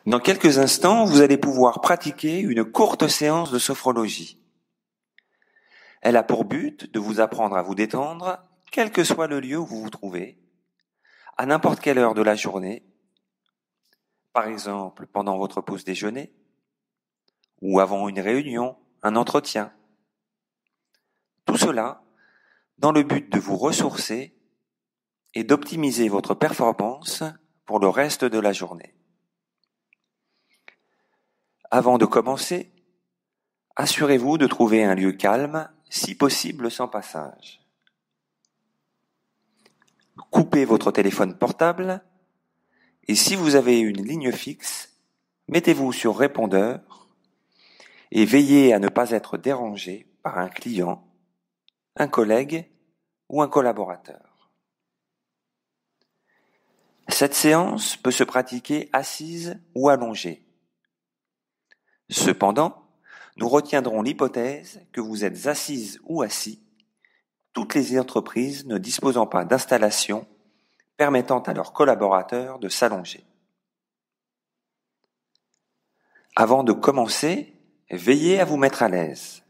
Dans quelques instants, vous allez pouvoir pratiquer une courte séance de sophrologie. Elle a pour but de vous apprendre à vous détendre, quel que soit le lieu où vous vous trouvez, à n'importe quelle heure de la journée, par exemple pendant votre pause déjeuner, ou avant une réunion, un entretien. Tout cela dans le but de vous ressourcer et d'optimiser votre performance pour le reste de la journée. Avant de commencer, assurez-vous de trouver un lieu calme, si possible sans passage. Coupez votre téléphone portable et si vous avez une ligne fixe, mettez-vous sur répondeur et veillez à ne pas être dérangé par un client, un collègue ou un collaborateur. Cette séance peut se pratiquer assise ou allongée. Cependant, nous retiendrons l'hypothèse que vous êtes assise ou assis, toutes les entreprises ne disposant pas d'installation permettant à leurs collaborateurs de s'allonger. Avant de commencer, veillez à vous mettre à l'aise.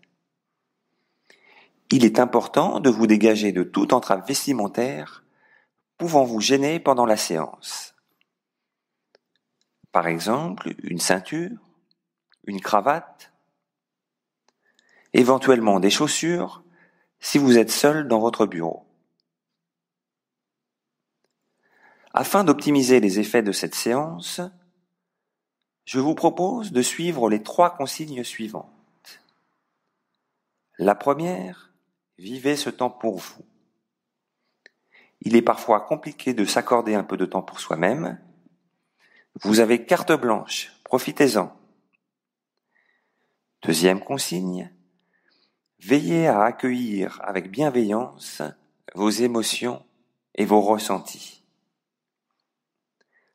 Il est important de vous dégager de toute entrave vestimentaire pouvant vous gêner pendant la séance. Par exemple, une ceinture, une cravate, éventuellement des chaussures si vous êtes seul dans votre bureau. Afin d'optimiser les effets de cette séance, je vous propose de suivre les 3 consignes suivantes. La première, vivez ce temps pour vous. Il est parfois compliqué de s'accorder un peu de temps pour soi-même. Vous avez carte blanche, profitez-en. Deuxième consigne, veillez à accueillir avec bienveillance vos émotions et vos ressentis,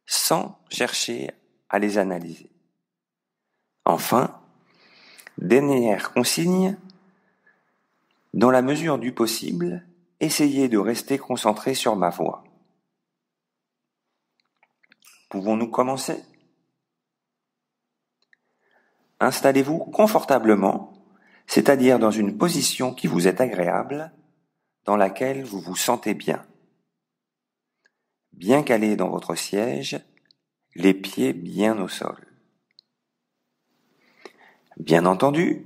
sans chercher à les analyser. Enfin, dernière consigne, dans la mesure du possible, essayez de rester concentré sur ma voix. Pouvons-nous commencer ? Installez-vous confortablement, c'est-à-dire dans une position qui vous est agréable, dans laquelle vous vous sentez bien. Bien calé dans votre siège, les pieds bien au sol. Bien entendu,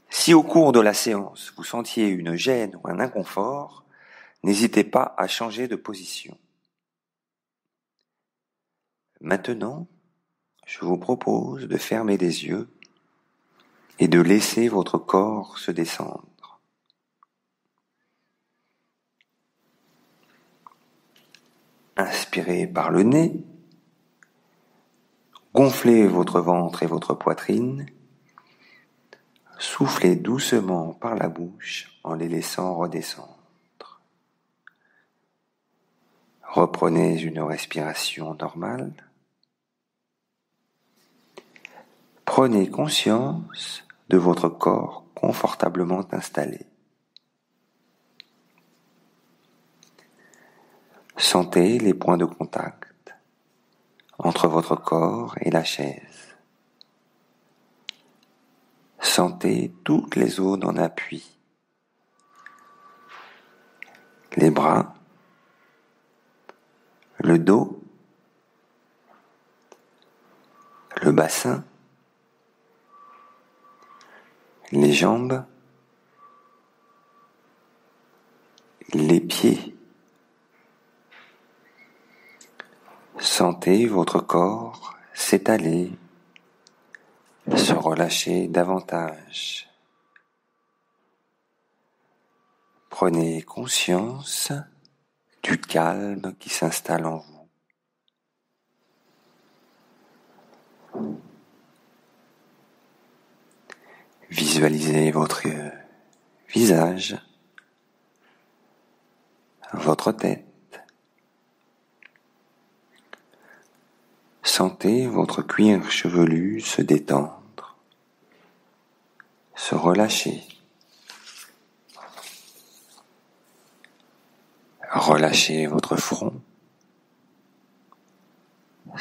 si au cours de la séance vous sentiez une gêne ou un inconfort, n'hésitez pas à changer de position. Maintenant, je vous propose de fermer les yeux et de laisser votre corps se descendre. Inspirez par le nez, gonflez votre ventre et votre poitrine, soufflez doucement par la bouche en les laissant redescendre. Reprenez une respiration normale. Prenez conscience de votre corps confortablement installé. Sentez les points de contact entre votre corps et la chaise. Sentez toutes les zones en appui. Les bras, le dos, le bassin, les jambes, les pieds. Sentez votre corps s'étaler, se relâcher davantage. Prenez conscience du calme qui s'installe en vous. Visualisez votre visage, votre tête. Sentez votre cuir chevelu se détendre, se relâcher. Relâchez votre front,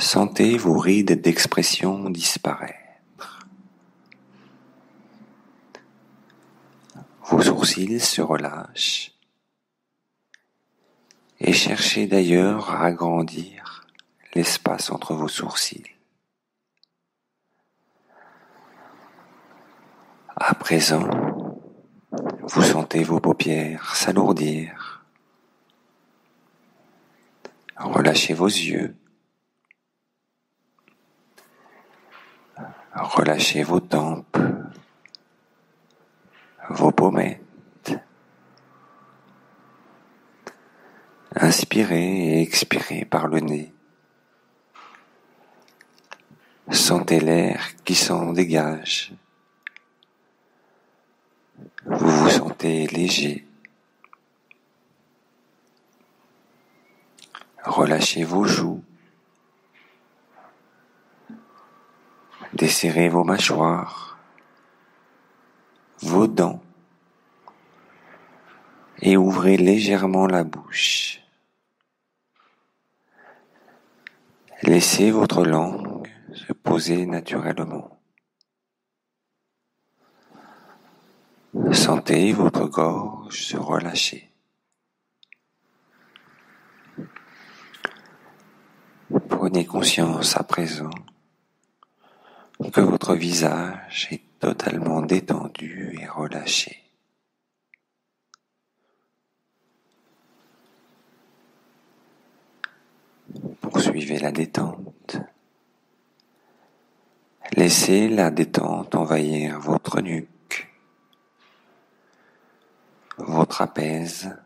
Sentez vos rides d'expression disparaître. Vos sourcils se relâchent et cherchez d'ailleurs à agrandir l'espace entre vos sourcils. À présent, vous sentez vos paupières s'alourdir. Relâchez vos yeux. Relâchez vos tempes, vos pommettes. Inspirez et expirez par le nez. Sentez l'air qui s'en dégage. Vous vous sentez léger. Relâchez vos joues. Desserrez vos mâchoires, vos dents et ouvrez légèrement la bouche. Laissez votre langue se poser naturellement. Sentez votre gorge se relâcher. Prenez conscience à présent que votre visage est totalement détendu et relâché. Poursuivez la détente. Laissez la détente envahir votre nuque, vos trapèzes,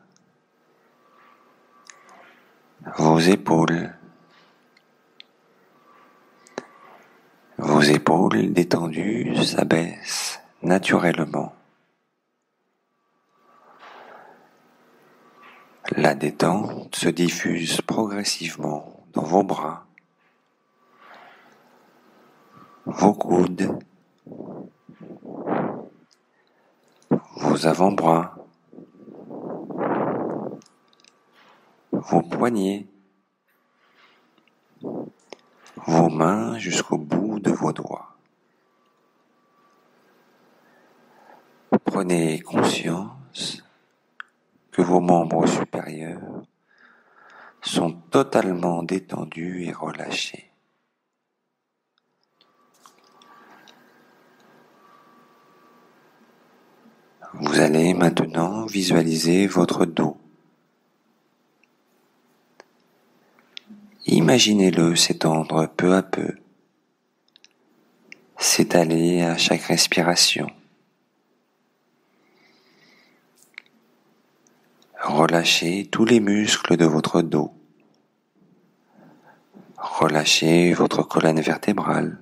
vos épaules. Vos épaules détendues s'abaissent naturellement. La détente se diffuse progressivement dans vos bras, vos coudes, vos avant-bras, vos poignets, vos mains jusqu'au bout de vos doigts. Prenez conscience que vos membres supérieurs sont totalement détendus et relâchés. Vous allez maintenant visualiser votre dos. Imaginez-le s'étendre peu à peu, s'étaler à chaque respiration. Relâchez tous les muscles de votre dos. Relâchez votre colonne vertébrale,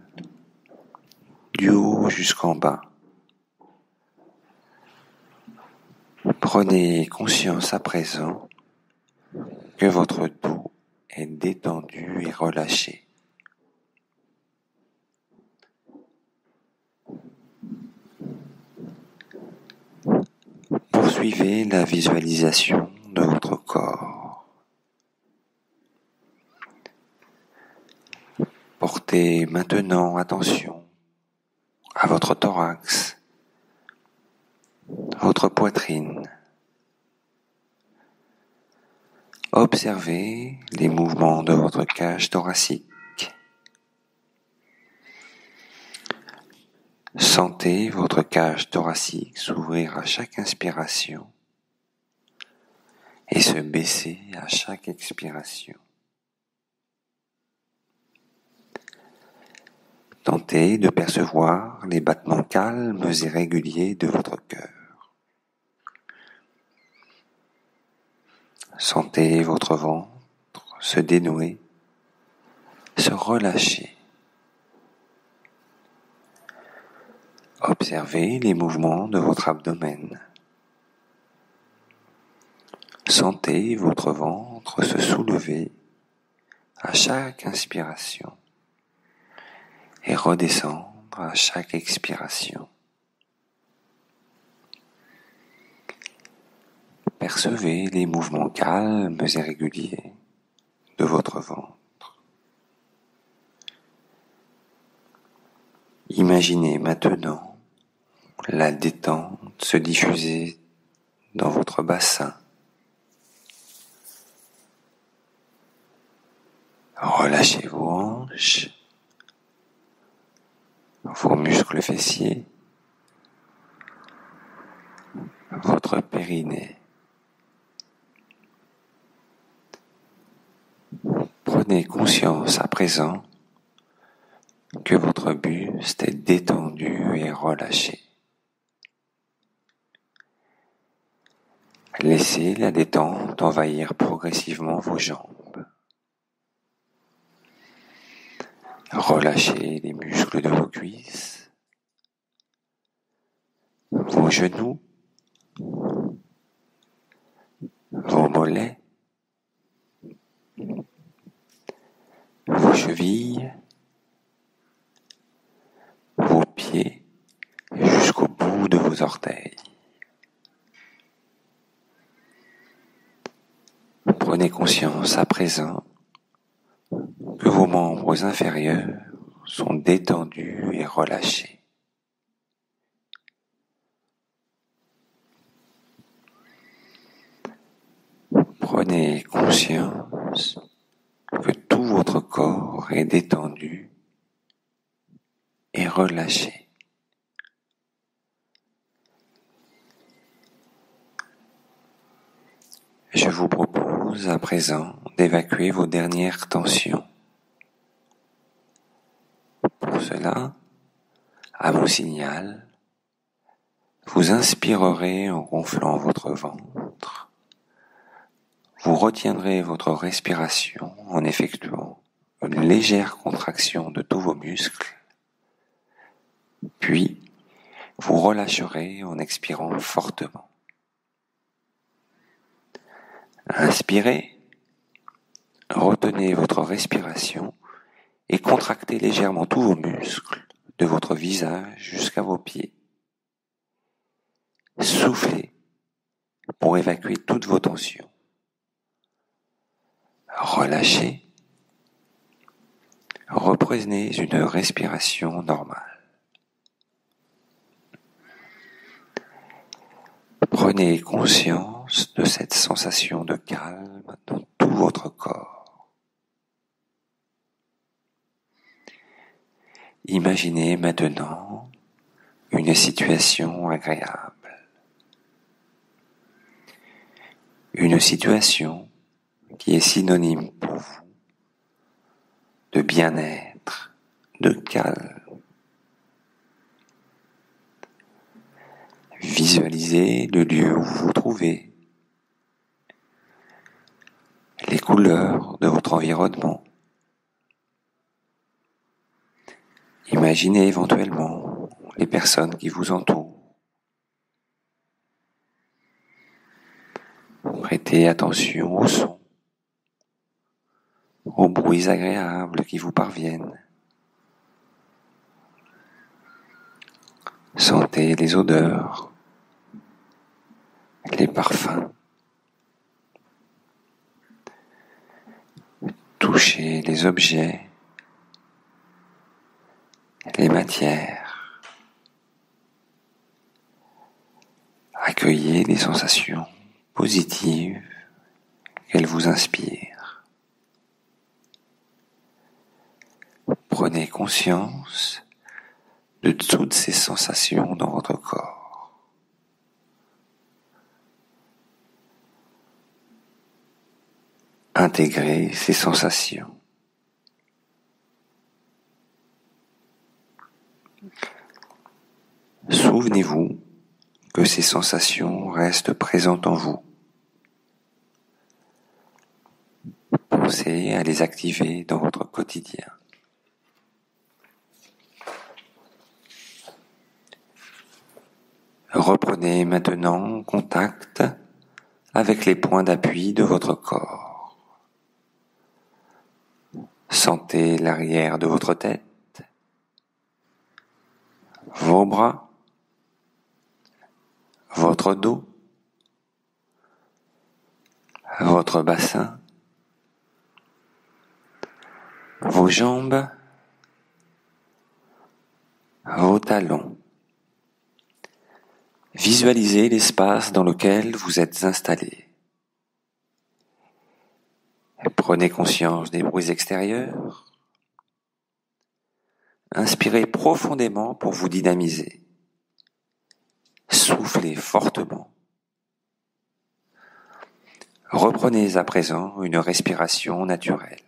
du haut jusqu'en bas. Prenez conscience à présent que votre dos est détendu et relâché. Poursuivez la visualisation de votre corps. Portez maintenant attention à votre thorax, votre poitrine. Observez les mouvements de votre cage thoracique. Sentez votre cage thoracique s'ouvrir à chaque inspiration et se baisser à chaque expiration. Tentez de percevoir les battements calmes et réguliers de votre cœur. Sentez votre ventre se dénouer, se relâcher. Observez les mouvements de votre abdomen. Sentez votre ventre se soulever à chaque inspiration et redescendre à chaque expiration. Percevez les mouvements calmes et réguliers de votre ventre. Imaginez maintenant la détente se diffuser dans votre bassin. Relâchez vos hanches, vos muscles fessiers, votre périnée. Prenez conscience à présent que votre buste est détendu et relâché. Laissez la détente envahir progressivement vos jambes. Relâchez les muscles de vos cuisses, vos genoux, vos mollets, vos chevilles, vos pieds jusqu'au bout de vos orteils. Prenez conscience à présent que vos membres inférieurs sont détendus et relâchés. Prenez conscience que tout votre corps est détendu et relâché. Je vous propose à présent d'évacuer vos dernières tensions. Pour cela, à mon signal, vous inspirerez en gonflant votre ventre. Vous retiendrez votre respiration en effectuant une légère contraction de tous vos muscles, puis vous relâcherez en expirant fortement. Inspirez, retenez votre respiration et contractez légèrement tous vos muscles, de votre visage jusqu'à vos pieds. Soufflez pour évacuer toutes vos tensions. Relâchez. Reprenez une respiration normale. Prenez conscience de cette sensation de calme dans tout votre corps. Imaginez maintenant une situation agréable. Une situation qui est synonyme pour vous de bien-être, de calme. Visualisez le lieu où vous vous trouvez, les couleurs de votre environnement. Imaginez éventuellement les personnes qui vous entourent. Prêtez attention aux sons, aux bruits agréables qui vous parviennent. Sentez les odeurs, les parfums. Touchez les objets, les matières. Accueillez les sensations positives qu'elles vous inspirent. Prenez conscience de toutes ces sensations dans votre corps. Intégrez ces sensations. Souvenez-vous que ces sensations restent présentes en vous. Pensez à les activer dans votre quotidien. Reprenez maintenant contact avec les points d'appui de votre corps. Sentez l'arrière de votre tête, vos bras, votre dos, votre bassin, vos jambes, vos talons. Visualisez l'espace dans lequel vous êtes installé. Prenez conscience des bruits extérieurs. Inspirez profondément pour vous dynamiser. Soufflez fortement. Reprenez à présent une respiration naturelle.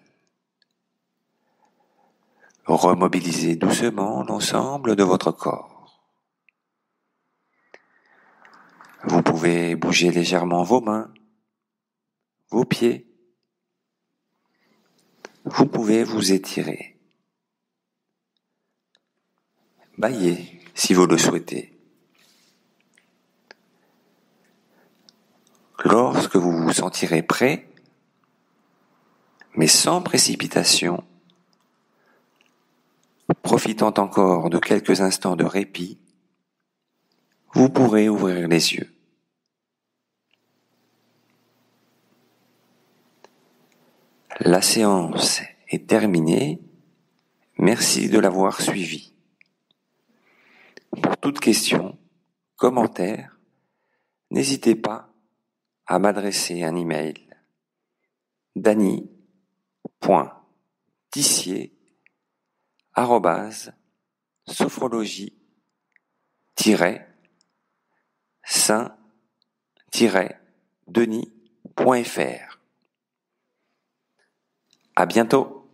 Remobilisez doucement l'ensemble de votre corps. Vous pouvez bouger légèrement vos mains, vos pieds. Vous pouvez vous étirer. Bâillez si vous le souhaitez. Lorsque vous vous sentirez prêt, mais sans précipitation, profitant encore de quelques instants de répit, vous pourrez ouvrir les yeux. La séance est terminée. Merci de l'avoir suivi. Pour toute question, commentaire, n'hésitez pas à m'adresser un email dany.tissier@saint-denis.fr. À bientôt.